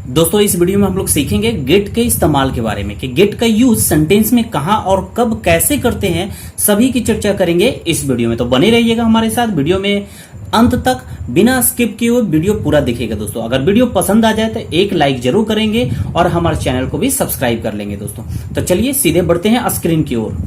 दोस्तों इस वीडियो में हम लोग सीखेंगे गेट के इस्तेमाल के बारे में कि गेट का यूज सेंटेंस में कहां और कब कैसे करते हैं, सभी की चर्चा करेंगे इस वीडियो में। तो बने रहिएगा हमारे साथ वीडियो में अंत तक, बिना स्किप किए हुए वीडियो पूरा देखिएगा। दोस्तों अगर वीडियो पसंद आ जाए तो एक लाइक जरूर करेंगे और हमारे चैनल को भी सब्सक्राइब कर लेंगे। दोस्तों तो चलिए सीधे बढ़ते हैं स्क्रीन की ओर।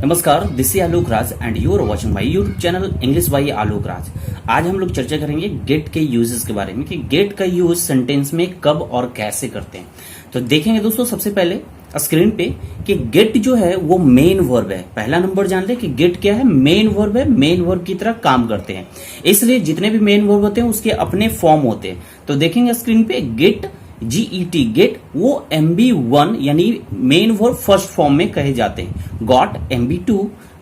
नमस्कार, this is Alok Raj and you are watching my YouTube channel English by Alok Raj. आज हम लोग चर्चा करेंगे गेट के यूजेस के बारे में कि गेट का यूज सेंटेंस में कब और कैसे करते हैं। तो देखेंगे दोस्तों सबसे पहले स्क्रीन पे कि गेट जो है वो मेन वर्ब है। पहला नंबर जान ले कि गेट क्या है, मेन वर्ब है, मेन वर्ब की तरह काम करते हैं। इसलिए जितने भी मेन वर्ब होते हैं उसके अपने फॉर्म होते हैं। तो देखेंगे स्क्रीन पे गेट GET गेट वो MB1 यानी मेन वर्ब फर्स्ट फॉर्म में कहे जाते हैं। Got MB2,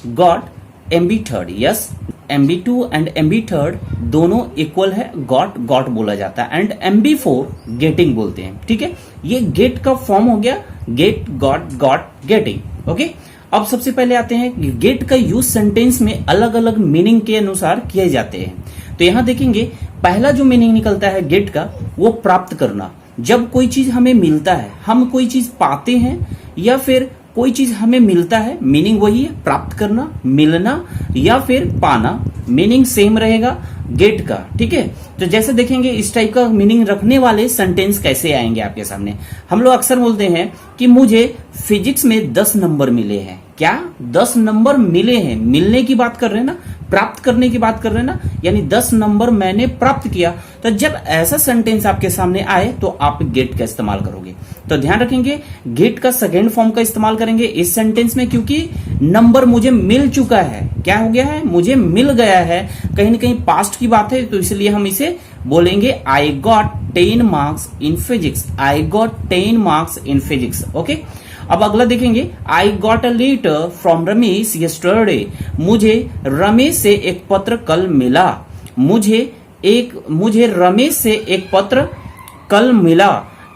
got MB3। Yes, MB2 and MB3 दोनों इक्वल है, गॉट गॉट बोला जाता है एंड MB4 गेटिंग बोलते हैं। ठीक है, ये गेट का फॉर्म हो गया, get got got getting. Okay, अब सबसे पहले आते हैं गेट का यूज सेंटेंस में अलग अलग मीनिंग के अनुसार किए जाते हैं। तो यहां देखेंगे पहला जो मीनिंग निकलता है गेट का वो प्राप्त करना। जब कोई चीज हमें मिलता है, हम कोई चीज पाते हैं या फिर कोई चीज हमें मिलता है, मीनिंग वही है, प्राप्त करना, मिलना या फिर पाना, मीनिंग सेम रहेगा गेट का। ठीक है, तो जैसे देखेंगे इस टाइप का मीनिंग रखने वाले सेंटेंस कैसे आएंगे आपके सामने। हम लोग अक्सर बोलते हैं कि मुझे फिजिक्स में 10 नंबर मिले हैं। क्या 10 नंबर मिले हैं? मिलने की बात कर रहे हैं ना, प्राप्त करने की बात कर रहे हैं ना, यानी 10 नंबर मैंने प्राप्त किया। तो जब ऐसा सेंटेंस आपके सामने आए तो आप गेट का इस्तेमाल करोगे। तो ध्यान रखेंगे गेट का सेकेंड फॉर्म का इस्तेमाल करेंगे इस सेंटेंस में, क्योंकि नंबर मुझे मिल चुका है। क्या हो गया है? मुझे मिल गया है। कहीं ना कहीं पास्ट की बात है, तो इसलिए हम इसे बोलेंगे I got 10 marks in physics. I got 10 marks in physics. Okay, अब अगला देखेंगे I got a letter from Ramesh yesterday. मुझे रमेश से एक पत्र कल मिला। मुझे रमेश से एक पत्र कल मिला।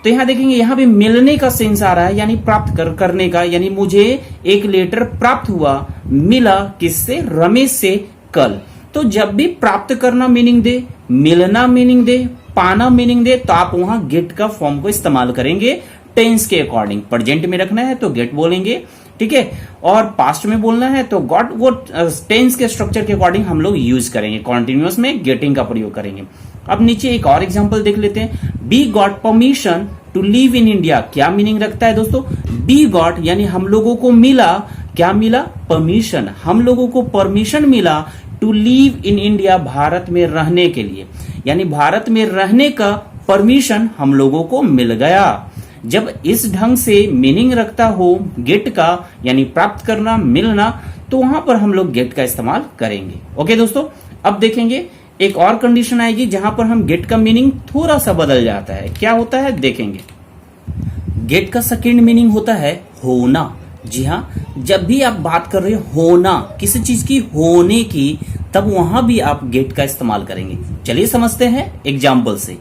तो यहां देखेंगे यहां भी मिलने का सेंस आ रहा है, यानी प्राप्त करने का, यानी मुझे एक लेटर प्राप्त हुआ, मिला किससे? रमेश से कल। तो जब भी प्राप्त करना मीनिंग दे, मिलना मीनिंग दे, पाना मीनिंग दे, तो आप वहां गेट का फॉर्म को इस्तेमाल करेंगे टेंस के अकॉर्डिंग। प्रेजेंट में रखना है तो गेट बोलेंगे, ठीक है, और पास्ट में बोलना है तो गॉट। वो टेंस के स्ट्रक्चर के अकॉर्डिंग हम लोग यूज करेंगे, कॉन्टिन्यूअस में गेटिंग का प्रयोग करेंगे। अब नीचे एक और एग्जांपल देख लेते हैं। B got permission to live in India. क्या मीनिंग रखता है दोस्तों? बी गॉट यानी हम लोगों को मिला, क्या मिला? परमिशन। हम लोगों को परमिशन मिला to live in India, Bharat में रहने के लिए, यानी भारत में रहने का परमिशन हम लोगों को मिल गया। जब इस ढंग से मीनिंग रखता हो गेट का, यानी प्राप्त करना, मिलना, तो वहां पर हम लोग गेट का इस्तेमाल करेंगे। ओके दोस्तों, अब देखेंगे एक और कंडीशन आएगी जहां पर हम गेट का मीनिंग थोड़ा सा बदल जाता है। क्या होता है देखेंगे। गेट का सेकंड मीनिंग होता है होना। जी हाँ, जब भी आप बात कर रहे हो होना, किसी चीज की होने की, तब वहां भी आप गेट का इस्तेमाल करेंगे। चलिए समझते हैं एग्जाम्पल से।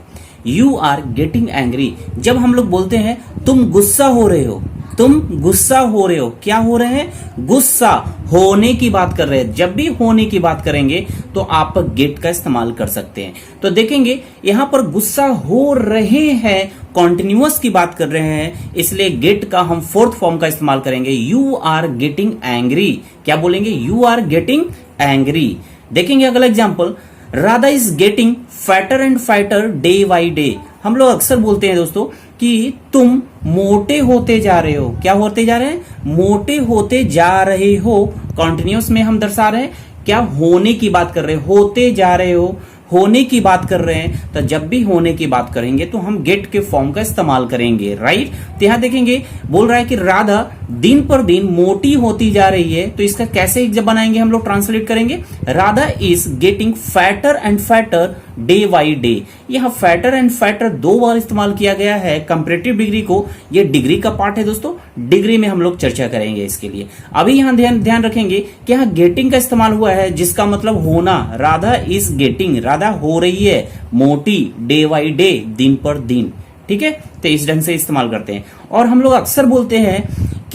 You are getting angry. जब हम लोग बोलते हैं तुम गुस्सा हो रहे हो, तुम गुस्सा हो रहे हो, क्या हो रहे हैं? गुस्सा होने की बात कर रहे हैं। जब भी होने की बात करेंगे तो आप गेट का इस्तेमाल कर सकते हैं। तो देखेंगे यहां पर गुस्सा हो रहे हैं, कॉन्टिन्यूअस की बात कर रहे हैं, इसलिए गेट का हम फोर्थ फॉर्म का इस्तेमाल करेंगे। You are getting angry. क्या बोलेंगे? You are getting angry. देखेंगे अगला example. Radha is getting fatter and fatter day by day. हम लोग अक्सर बोलते हैं दोस्तों कि तुम मोटे होते जा रहे हो। क्या होते जा रहे हैं? मोटे होते जा रहे हो। कॉन्टिन्यूअस में हम दर्शा रहे हैं, क्या? होने की बात कर रहे हैं, होते जा रहे हो, होने की बात कर रहे हैं। तो जब भी होने की बात करेंगे तो हम गेट के फॉर्म का इस्तेमाल करेंगे, राइट। तो यहां देखेंगे बोल रहा है कि राधा दिन पर दिन मोटी होती जा रही है। तो इसका कैसे जब बनाएंगे हम लोग, ट्रांसलेट करेंगे। Radha is getting fatter and fatter day by day. यहां फैटर एंड फैटर 2 बार इस्तेमाल किया गया है। कंपैरेटिव डिग्री को, ये डिग्री का पार्ट है दोस्तों, डिग्री में हम लोग चर्चा करेंगे इसके लिए। अभी यहां ध्यान रखेंगे कि यहां गेटिंग का इस्तेमाल हुआ है, जिसका मतलब होना। राधा इज गेटिंग, राधा हो रही है मोटी, डे बाई डे, दिन पर दिन। ठीक है, तो इस ढंग से इस्तेमाल करते हैं। और हम लोग अक्सर बोलते हैं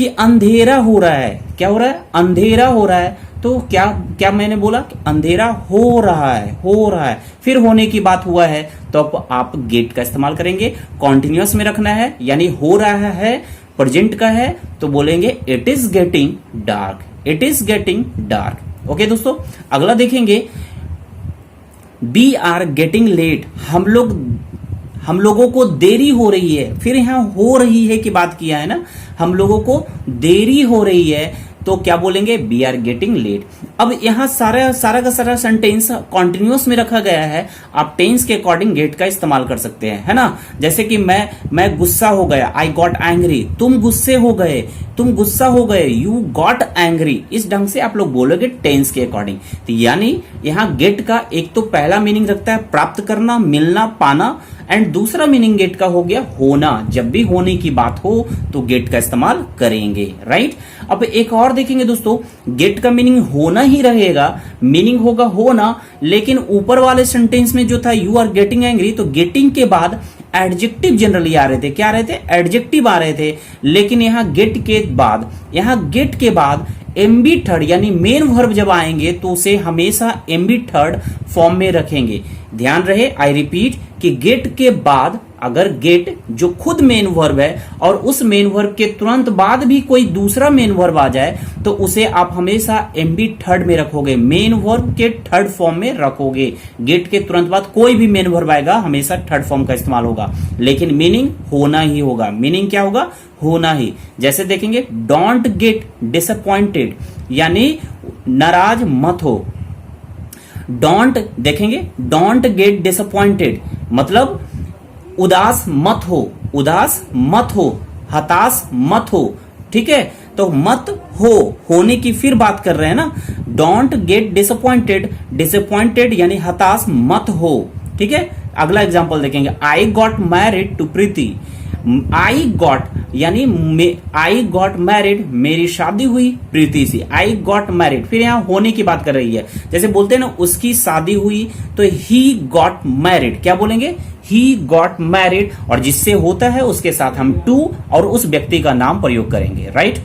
कि अंधेरा हो रहा है। क्या हो रहा है? अंधेरा हो रहा है। तो क्या क्या मैंने बोला कि अंधेरा हो रहा है, हो रहा है, फिर होने की बात हुआ है, तो अब आप गेट का इस्तेमाल करेंगे। कॉन्टिन्यूअस में रखना है, यानी हो रहा है, प्रेजेंट का है, तो बोलेंगे it is getting dark, it is getting dark. Okay दोस्तों, अगला देखेंगे, वी आर गेटिंग लेट, हम लोगों को देरी हो रही है। फिर यहां हो रही है की बात किया है ना, हम लोगों को देरी हो रही है, तो क्या बोलेंगे? We are getting late. अब यहां सारा का सारा सेंटेंस कॉन्टिन्यूअस में रखा गया है, आप टेंस के अकॉर्डिंग गेट का इस्तेमाल कर सकते हैं, है ना। जैसे कि मैं गुस्सा हो गया, आई गॉट एंग्री, तुम गुस्से हो गए, तुम गुस्सा हो गए, यू गॉट एंग्री। इस ढंग से आप लोग बोलोगे टेंस के अकॉर्डिंग। तो यानी यहां गेट का एक तो पहला मीनिंग रखता है प्राप्त करना, मिलना, पाना, एंड दूसरा मीनिंग गेट का हो गया होना। जब भी होने की बात हो तो गेट का इस्तेमाल करेंगे, राइट। अब एक और देखेंगे दोस्तों, गेट का मीनिंग होना ही रहेगा, मीनिंग होगा होना, लेकिन ऊपर वाले सेंटेंस में जो था यू आर गेटिंग एंग्री, तो गेटिंग के बाद एडजेक्टिव जनरली आ रहे थे। क्या आ रहे थे? एडजेक्टिव आ रहे थे। लेकिन यहां गेट के बाद एमबी थर्ड यानी मेन वर्ब जब आएंगे तो उसे हमेशा एमबी थर्ड फॉर्म में रखेंगे। ध्यान रहे, आई रिपीट, कि गेट के बाद अगर गेट जो खुद मेन वर्ब है और उस मेन वर्ब के तुरंत बाद भी कोई दूसरा मेन वर्ब आ जाए तो उसे आप हमेशा एमबी थर्ड में रखोगे, मेन वर्ब के थर्ड फॉर्म में रखोगे। गेट के तुरंत बाद कोई भी मेन वर्ब आएगा हमेशा थर्ड फॉर्म का इस्तेमाल होगा, लेकिन मीनिंग होना ही होगा। मीनिंग क्या होगा? होना ही। जैसे देखेंगे, डोंट गेट डिसअपॉइंटेड, यानी नाराज मत हो। डोंट देखेंगे, डोंट गेट डिसअपॉइंटेड मतलब उदास मत हो, उदास मत हो, हताश मत हो, ठीक है। तो मत हो, होने की फिर बात कर रहे हैं ना। डोंट गेट डिसअपॉइंटेड, डिसअपॉइंटेड यानी हताश मत हो, ठीक है। अगला एग्जांपल देखेंगे, I got married to Preeti. I got यानी आई गॉट मैरिड, मेरी शादी हुई प्रीति से। आई गॉट मैरिड, फिर यहां होने की बात कर रही है। जैसे बोलते हैं ना उसकी शादी हुई, तो ही गॉट मैरिड। क्या बोलेंगे? ही गॉट मैरिड, और जिससे होता है उसके साथ हम टू और उस व्यक्ति का नाम प्रयोग करेंगे, राइट।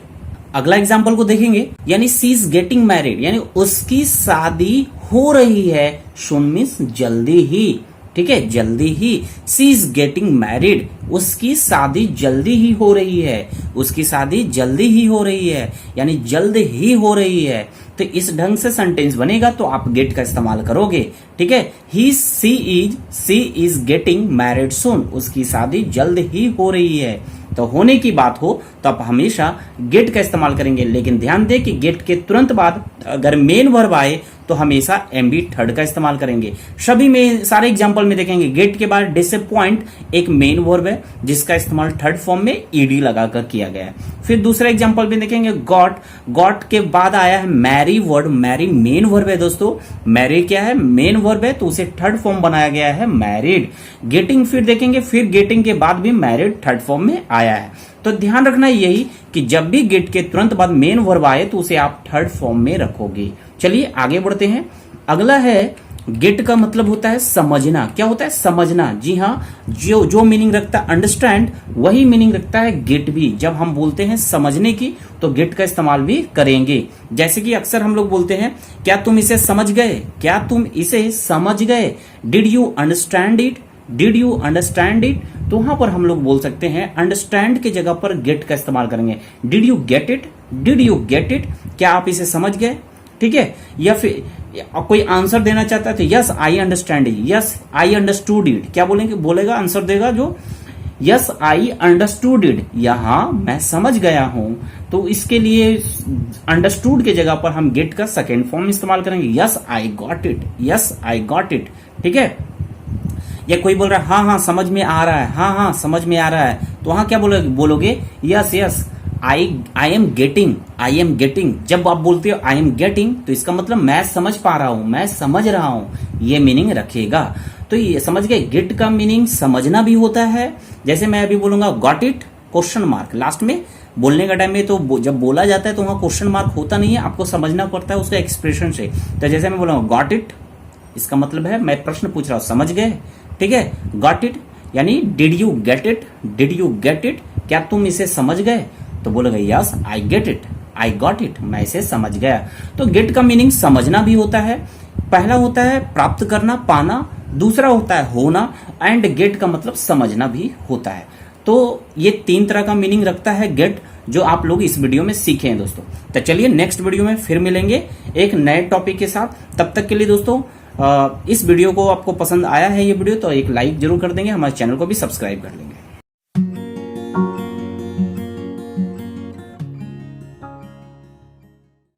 अगला एग्जाम्पल को देखेंगे, यानी सी इज गेटिंग मैरिड, यानी उसकी शादी हो रही है। सुन मीन्स जल्दी ही, ठीक है, जल्दी ही। सी इज गेटिंग मैरिड, उसकी शादी जल्दी ही हो रही है, उसकी शादी जल्दी ही हो रही है, यानी जल्द ही हो रही है। तो इस ढंग से सेंटेंस बनेगा तो आप गेट का इस्तेमाल करोगे, ठीक है। सी इज गेटिंग मैरिड सून, उसकी शादी जल्द ही हो रही है। तो होने की बात हो तो आप हमेशा गेट का इस्तेमाल करेंगे, लेकिन ध्यान दें कि गेट के तुरंत बाद अगर मेन वर्ब आए तो हमेशा एमबी थर्ड का इस्तेमाल करेंगे। सभी में सारे एग्जांपल में देखेंगे गेट के बाद डिसअपॉइंट एक मेन वर्ब है जिसका इस्तेमाल थर्ड फॉर्म में ईडी लगाकर किया गया है। फिर दूसरा एग्जांपल में देखेंगे गॉट के बाद आया है marry word. Marry main verb है दोस्तों, मैरी क्या है? मेन वर्ब है, तो उसे थर्ड फॉर्म बनाया गया है मैरिड। गेटिंग फिर देखेंगे, फिर गेटिंग के बाद भी मैरिड थर्ड फॉर्म में आया है। तो ध्यान रखना यही कि जब भी गेट के तुरंत बाद मेन वर्ब आए तो उसे आप थर्ड फॉर्म में रखोगे। चलिए आगे बढ़ते हैं। अगला है, गेट का मतलब होता है समझना। क्या होता है? समझना। जी हाँ, जो मीनिंग रखता है अंडरस्टैंड, वही मीनिंग रखता है गेट भी। जब हम बोलते हैं समझने की तो गेट का इस्तेमाल भी करेंगे। जैसे कि अक्सर हम लोग बोलते हैं, क्या तुम इसे समझ गए? क्या तुम इसे समझ गए? Did you understand it? Did you understand it? तो वहां पर हम लोग बोल सकते हैं अंडरस्टैंड के जगह पर गेट का इस्तेमाल करेंगे। Did you get it? Did you get it? क्या आप इसे समझ गए? ठीक है। या फिर कोई आंसर देना चाहता है तो yes I understand it, yes I understood it. क्या बोलेंगे? बोलेगा, आंसर देगा जो यस आई अंडरस्टूड इट, यहां मैं समझ गया हूं। तो इसके लिए अंडरस्टूड के जगह पर हम गेट का सेकेंड फॉर्म इस्तेमाल करेंगे, yes I got it, yes I got it. ठीक है। या कोई बोल रहा है हाँ हाँ समझ में आ रहा है, हाँ हाँ समझ में आ रहा है, तो वहां क्या बोलोगे? Yes yes I am getting, I am getting. जब आप बोलते हो आई एम गेटिंग तो इसका मतलब मैं समझ पा रहा हूं, मैं समझ रहा हूं, ये मीनिंग रखेगा। तो ये समझ गए, गेट का मीनिंग समझना भी होता है। जैसे मैं अभी बोलूंगा got it question mark, last में बोलने का टाइम में तो जब बोला जाता है तो वहां क्वेश्चन मार्क होता नहीं है, आपको समझना पड़ता है उसका एक्सप्रेशन से। तो जैसे मैं बोलूंगा गॉट इट, इसका मतलब है मैं प्रश्न पूछ रहा हूं, समझ गए? ठीक है। गॉट इट यानी did you get it, did you get it? क्या तुम इसे समझ गए? तो बोलेगा yes I get it, I got it, मैं इसे समझ गया। तो गेट का मीनिंग समझना भी होता है। पहला होता है प्राप्त करना, पाना, दूसरा होता है होना, एंड गेट का मतलब समझना भी होता है। तो ये 3 तरह का मीनिंग रखता है गेट, जो आप लोग इस वीडियो में सीखे हैं दोस्तों। तो चलिए नेक्स्ट वीडियो में फिर मिलेंगे एक नए टॉपिक के साथ। तब तक के लिए दोस्तों इस वीडियो को आपको पसंद आया है ये वीडियो तो एक लाइक जरूर कर देंगे, हमारे चैनल को भी सब्सक्राइब कर लेंगे।